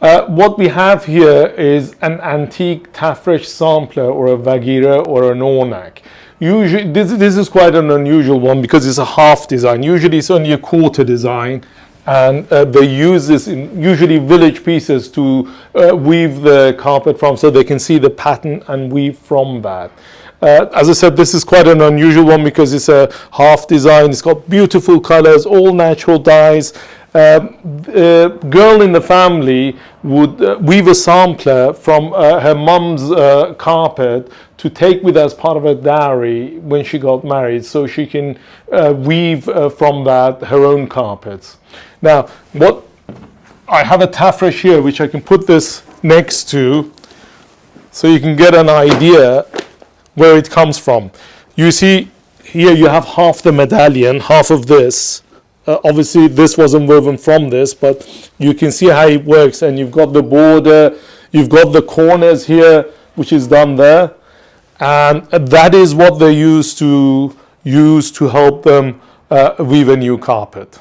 What we have here is an antique taffresh sampler, or a wagireh, or an ornak. Usually, this is quite an unusual one because it's a half design. Usually it's only a quarter design, and they use this in usually village pieces to weave the carpet from, so they can see the pattern and weave from that. As I said, this is quite an unusual one because it's a half design. It's got beautiful colors, all natural dyes. Girl in the family would weave a sampler from her mum's carpet to take with her as part of her dowry when she got married, so she can weave from that her own carpets. Now, what I have a taffresh here, which I can put this next to, so you can get an idea where it comes from. You see here you have half the medallion, half of this. Obviously this wasn't woven from this, but you can see how it works, and you've got the border, you've got the corners here, which is done there, and that is what they use to help them weave a new carpet.